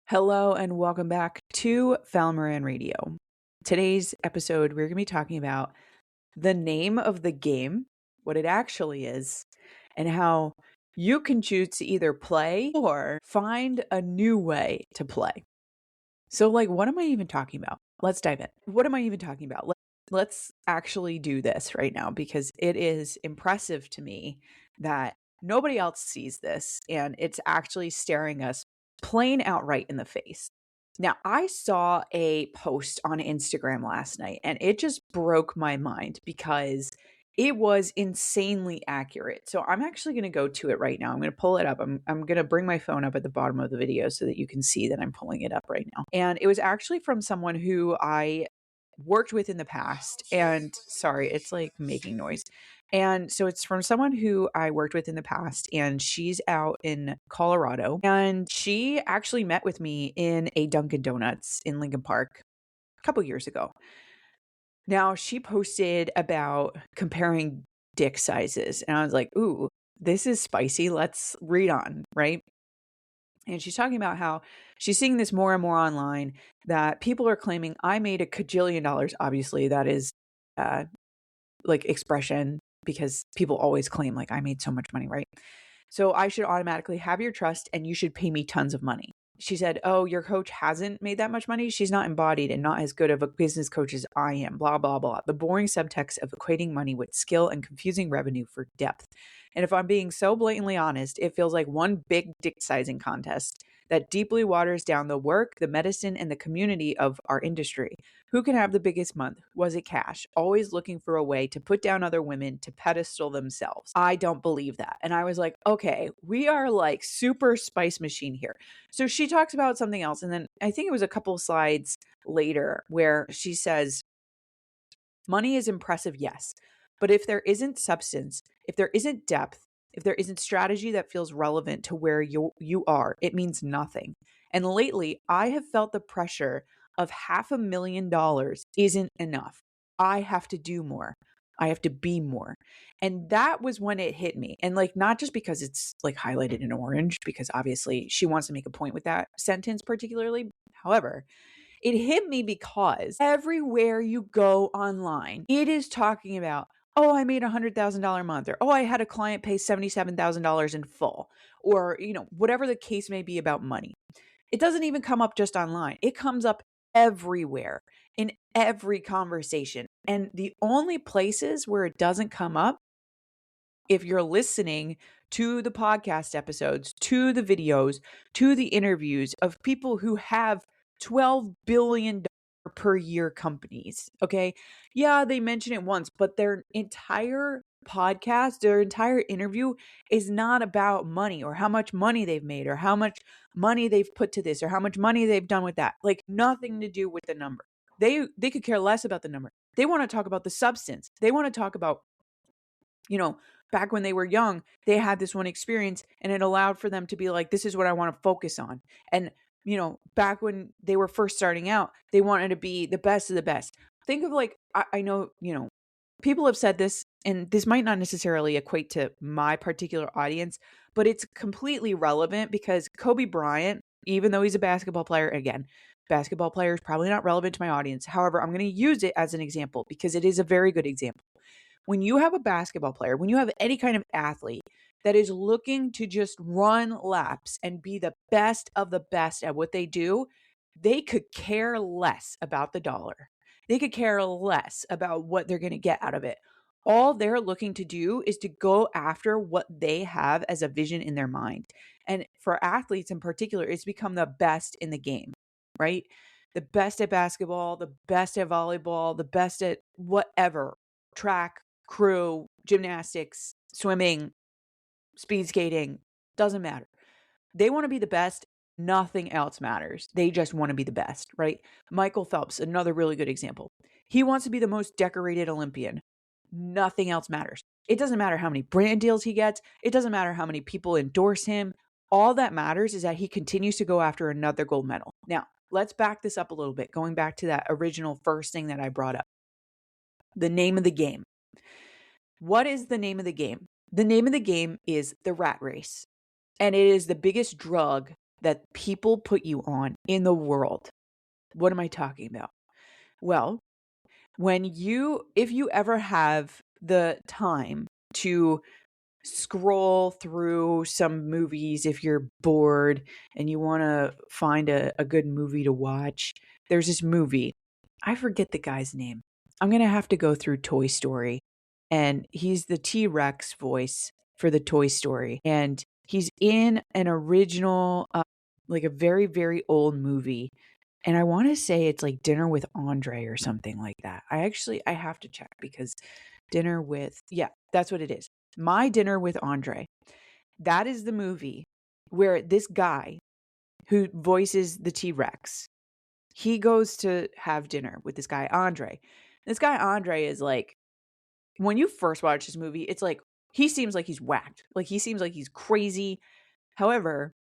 Hello and welcome back to Fallon Moran Radio. Today's episode, we're going to be talking about the name of the game, what it actually is, and how you can choose to either play or find a new way to play. So, what am I even talking about? Let's dive in. What am I even talking about? Let's actually do this right now because it is impressive to me that nobody else sees this and it's actually staring us plain outright in the face. Now, I saw a post on Instagram last night and it just broke my mind because it was insanely accurate. So I'm actually going to go to it right now. I'm going to pull it up. I'm going to bring my phone up at the bottom of the video so that you can see that I'm pulling it up right now. And it was actually from someone who I worked with in the past. And sorry, it's like making noise. And so it's from someone who I worked with in the past, and she's out in Colorado. And she actually met with me in a Dunkin' Donuts in Lincoln Park a couple years ago. Now, she posted about comparing dick sizes, and I was like, ooh, this is spicy. Let's read on, right? And she's talking about how she's seeing this more and more online that people are claiming I made $1 kajillion. Obviously, that is expression because people always claim like I made so much money, right? So I should automatically have your trust and you should pay me tons of money. She said, oh, your coach hasn't made that much money. She's not embodied and not as good of a business coach as I am, blah, blah, blah. The boring subtext of equating money with skill and confusing revenue for depth. And if I'm being so blatantly honest, it feels like one big dick sizing contest that deeply waters down the work, the medicine, and the community of our industry. Who can have the biggest month? Was it cash? Always looking for a way to put down other women to pedestal themselves. I don't believe that. And I was like, okay, we are like super spice machine here. So she talks about something else. And then I think it was a couple slides later where she says, money is impressive, yes. But if there isn't substance, if there isn't depth, if there isn't strategy that feels relevant to where you are, it means nothing. And lately, I have felt the pressure of $500,000 isn't enough. I have to do more. I have to be more. And that was when it hit me. And not just because it's highlighted in orange, because obviously she wants to make a point with that sentence particularly. However, it hit me because everywhere you go online, it is talking about, oh, I made $100,000 a month, or oh, I had a client pay $77,000 in full, or, whatever the case may be about money. It doesn't even come up just online. It comes up everywhere in every conversation. And the only places where it doesn't come up, if you're listening to the podcast episodes, to the videos, to the interviews of people who have $12 billion per year companies. Okay. Yeah, they mention it once, but their entire podcast, their entire interview is not about money or how much money they've made or how much money they've put to this or how much money they've done with that. Nothing to do with the number. They could care less about the number. They want to talk about the substance. They want to talk about, back when they were young, they had this one experience and it allowed for them to be like, this is what I want to focus on. And, back when they were first starting out, they wanted to be the best of the best. Think of I know, people have said this, and this might not necessarily equate to my particular audience, but it's completely relevant because Kobe Bryant, even though he's a basketball player, again, basketball player is probably not relevant to my audience. However, I'm going to use it as an example because it is a very good example. When you have a basketball player, when you have any kind of athlete that is looking to just run laps and be the best of the best at what they do, they could care less about the dollar. They could care less about what they're going to get out of it. All they're looking to do is to go after what they have as a vision in their mind. And for athletes in particular, it's become the best in the game, right? The best at basketball, the best at volleyball, the best at whatever, track, crew, gymnastics, swimming, speed skating, doesn't matter. They want to be the best. Nothing else matters. They just want to be the best, right? Michael Phelps, another really good example. He wants to be the most decorated Olympian. Nothing else matters. It doesn't matter how many brand deals he gets. It doesn't matter how many people endorse him. All that matters is that he continues to go after another gold medal. Now, let's back this up a little bit, going back to that original first thing that I brought up. The name of the game. What is the name of the game? The name of the game is the rat race. And it is the biggest drug that people put you on in the world. What am I talking about? Well, if you ever have the time to scroll through some movies, if you're bored and you want to find a good movie to watch, there's this movie. I forget the guy's name. I'm going to have to go through Toy Story. And he's the T-Rex voice for the Toy Story. And he's in an original, like a very, very old movie. And I want to say it's like Dinner with Andre or something like that. I have to check because yeah, that's what it is. My Dinner with Andre. That is the movie where this guy who voices the T-Rex, he goes to have dinner with this guy, Andre. This guy, Andre, is like, when you first watch this movie, it's like, he seems like he's whacked. Like, he seems like he's crazy. However,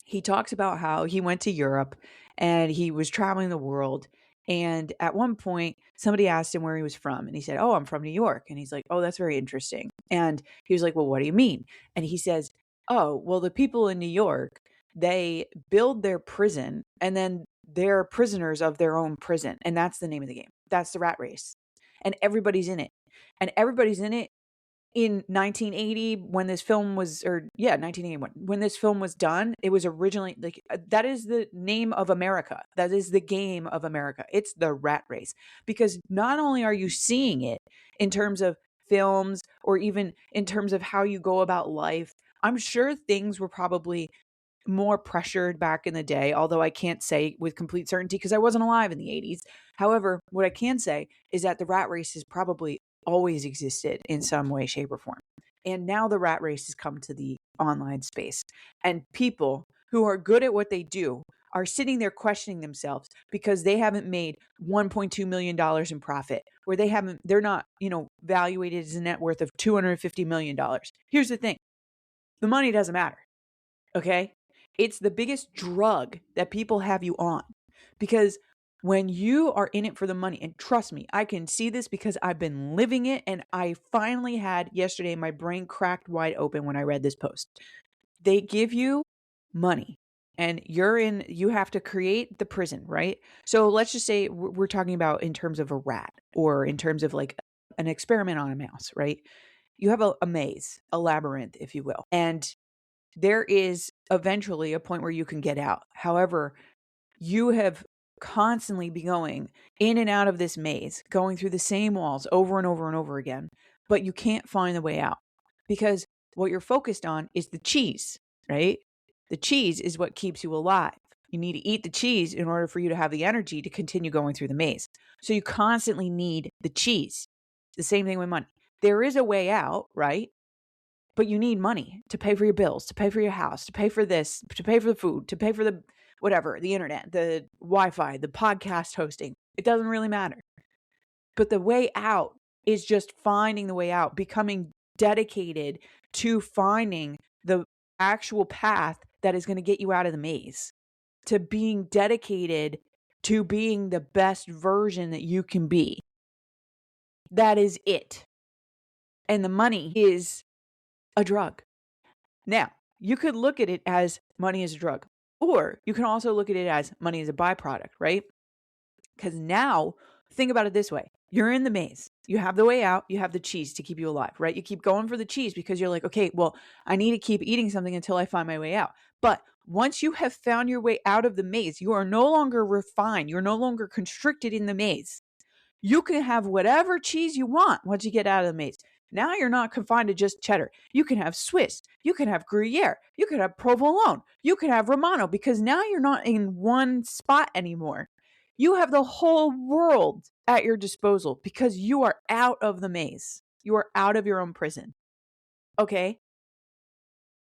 he talks about how he went to Europe and he was traveling the world. And at one point, somebody asked him where he was from. And he said, "Oh, I'm from New York." And he's like, "Oh, that's very interesting." And he was like, "Well, what do you mean?" And he says, "Oh, well, the people in New York, they build their prison and then they're prisoners of their own prison. And that's the name of the game. That's the rat race. And everybody's in it. And everybody's in it in 1980 when this film was, or yeah, 1981, when this film was done. It was originally like, that is the name of America. That is the game of America. It's the rat race. Because not only are you seeing it in terms of films or even in terms of how you go about life, I'm sure things were probably more pressured back in the day, although I can't say with complete certainty because I wasn't alive in the 80s. However, what I can say is that the rat race has probably always existed in some way, shape, or form. And now the rat race has come to the online space. And people who are good at what they do are sitting there questioning themselves because they haven't made $1.2 million in profit, or they're not, valuated as a net worth of $250 million. Here's the thing. The money doesn't matter. Okay? It's the biggest drug that people have you on, because when you are in it for the money, and trust me, I can see this because I've been living it, and I finally had yesterday, my brain cracked wide open when I read this post. They give you money and you have to create the prison, right? So let's just say we're talking about in terms of a rat or in terms of like an experiment on a mouse, right? You have a maze, a labyrinth, if you will. And there is eventually a point where you can get out. However, you have constantly been going in and out of this maze, going through the same walls over and over and over again, but you can't find the way out because what you're focused on is the cheese, right? The cheese is what keeps you alive. You need to eat the cheese in order for you to have the energy to continue going through the maze. So you constantly need the cheese. The same thing with money. There is a way out, right? But you need money to pay for your bills, to pay for your house, to pay for this, to pay for the food, to pay for the whatever, the internet, the Wi-Fi, the podcast hosting. It doesn't really matter. But the way out is just finding the way out, becoming dedicated to finding the actual path that is going to get you out of the maze, to being dedicated to being the best version that you can be. That is it. And the money is a drug. Now, you could look at it as money is a drug, or you can also look at it as money is a byproduct, right? Because now, think about it this way. You're in the maze. You have the way out. You have the cheese to keep you alive, right? You keep going for the cheese because you're like, okay, well, I need to keep eating something until I find my way out. But once you have found your way out of the maze, you are no longer refined. You're no longer constricted in the maze. You can have whatever cheese you want once you get out of the maze. Now you're not confined to just cheddar. You can have Swiss. You can have Gruyere. You can have provolone. You can have Romano, because now you're not in one spot anymore. You have the whole world at your disposal because you are out of the maze. You are out of your own prison. Okay?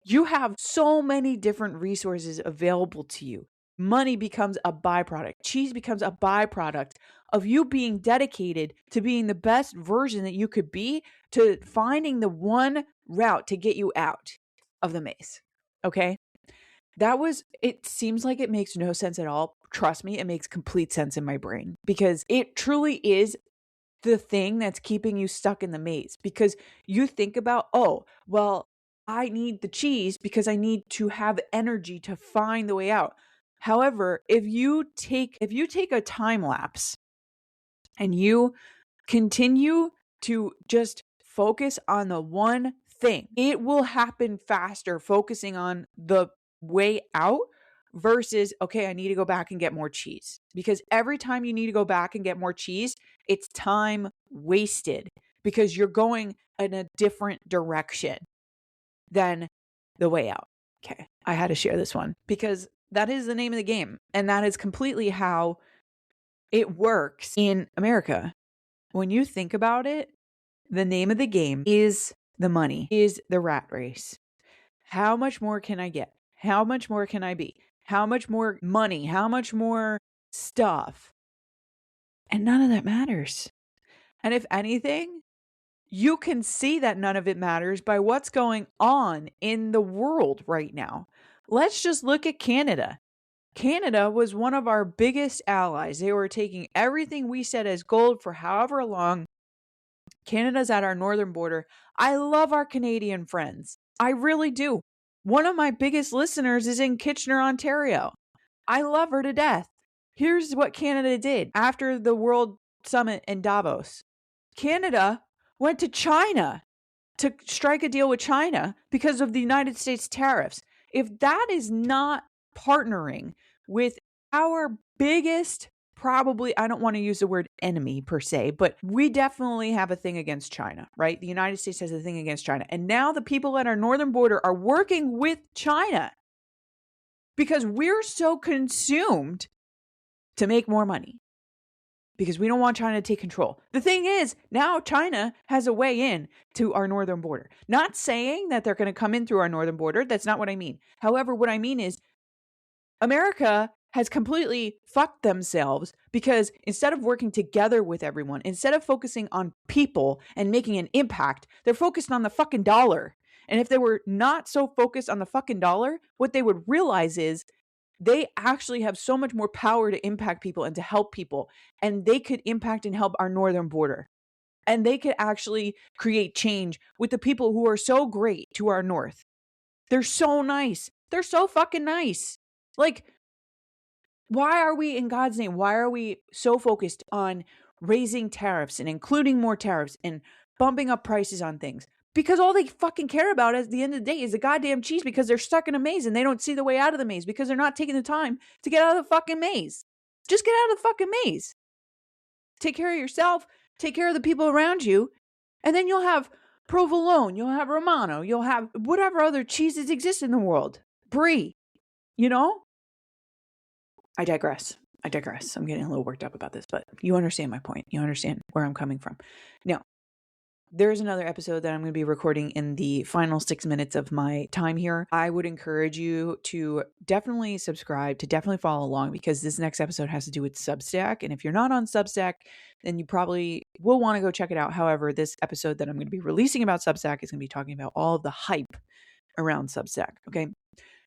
You have so many different resources available to you. Money becomes a byproduct. Cheese becomes a byproduct of you being dedicated to being the best version that you could be, to finding the one route to get you out of the maze. Okay? It seems like it makes no sense at all. Trust me, it makes complete sense in my brain because it truly is the thing that's keeping you stuck in the maze. Because you think about, oh, well, I need the cheese because I need to have energy to find the way out. However, if you take a time lapse and you continue to just focus on the one thing, it will happen faster focusing on the way out versus, okay, I need to go back and get more cheese. Because every time you need to go back and get more cheese, it's time wasted because you're going in a different direction than the way out. Okay, I had to share this one because that is the name of the game. And that is completely how it works in America. When you think about it, the name of the game is the money, is the rat race. How much more can I get? How much more can I be? How much more money? How much more stuff? And none of that matters. And if anything, you can see that none of it matters by what's going on in the world right now. Let's just look at Canada. Canada was one of our biggest allies. They were taking everything we said as gold for however long. Canada's at our northern border. I love our Canadian friends. I really do. One of my biggest listeners is in Kitchener, Ontario. I love her to death. Here's what Canada did after the World Summit in Davos. Canada went to China to strike a deal with China because of the United States tariffs. If that is not partnering with our biggest, probably, I don't want to use the word enemy per se, but we definitely have a thing against China, right? The United States has a thing against China. And now the people at our northern border are working with China because we're so consumed to make more money because we don't want China to take control. The thing is, now China has a way in to our northern border. Not saying that they're going to come in through our northern border. That's not what I mean. However, what I mean is America has completely fucked themselves because instead of working together with everyone, instead of focusing on people and making an impact, they're focused on the fucking dollar. And if they were not so focused on the fucking dollar, what they would realize is they actually have so much more power to impact people and to help people. And they could impact and help our northern border. And they could actually create change with the people who are so great to our north. They're so nice. They're so fucking nice. Like, why are we, in God's name, why are we so focused on raising tariffs and including more tariffs and bumping up prices on things? Because all they fucking care about at the end of the day is the goddamn cheese because they're stuck in a maze and they don't see the way out of the maze because they're not taking the time to get out of the fucking maze. Just get out of the fucking maze. Take care of yourself. Take care of the people around you. And then you'll have provolone. You'll have Romano. You'll have whatever other cheeses exist in the world. Brie. You know? I digress. I'm getting a little worked up about this, but you understand my point. You understand where I'm coming from. Now, there's another episode that I'm going to be recording in the final 6 minutes of my time here. I would encourage you to definitely subscribe, to definitely follow along, because this next episode has to do with Substack. And if you're not on Substack, then you probably will want to go check it out. However, this episode that I'm going to be releasing about Substack is going to be talking about all of the hype around Substack. Okay.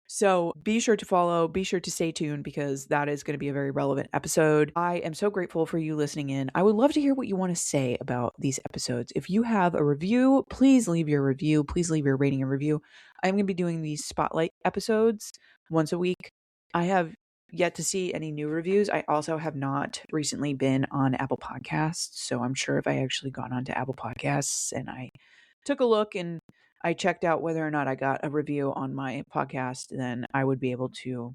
So be sure to follow, be sure to stay tuned because that is going to be a very relevant episode. I am so grateful for you listening in. I would love to hear what you want to say about these episodes. If you have a review, please leave your review. Please leave your rating and review. I'm going to be doing these spotlight episodes once a week. I have yet to see any new reviews. I also have not recently been on Apple Podcasts. So I'm sure if I actually got onto Apple Podcasts and I took a look and I checked out whether or not I got a review on my podcast, then I would be able to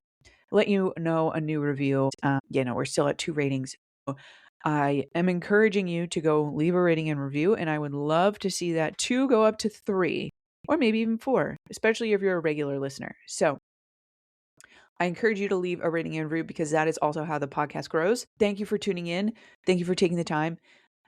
let you know a new review. We're still at 2 ratings. So I am encouraging you to go leave a rating and review, and I would love to see that 2 go up to 3 or maybe even 4, especially if you're a regular listener. So I encourage you to leave a rating and review because that is also how the podcast grows. Thank you for tuning in. Thank you for taking the time.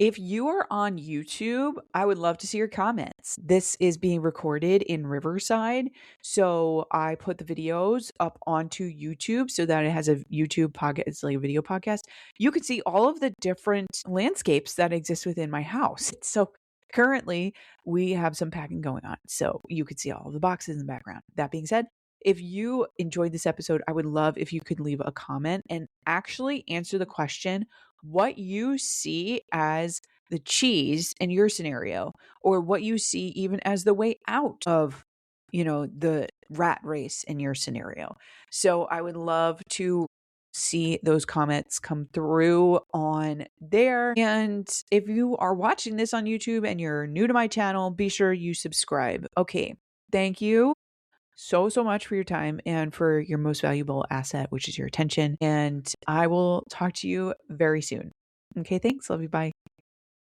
If you are on YouTube, I would love to see your comments. This is being recorded in Riverside, so I put the videos up onto YouTube so that it has a YouTube podcast. It's like a video podcast. You can see all of the different landscapes that exist within my house. So currently, we have some packing going on, so you could see all of the boxes in the background. That being said, if you enjoyed this episode, I would love if you could leave a comment and actually answer the question, what you see as the cheese in your scenario, or what you see even as the way out of the rat race in your scenario. So I would love to see those comments come through on there. And if you are watching this on YouTube and you're new to my channel, be sure you subscribe. Okay. Thank you so much for your time and for your most valuable asset, which is your attention. And I will talk to you very soon. Okay. Thanks. Love you. Bye.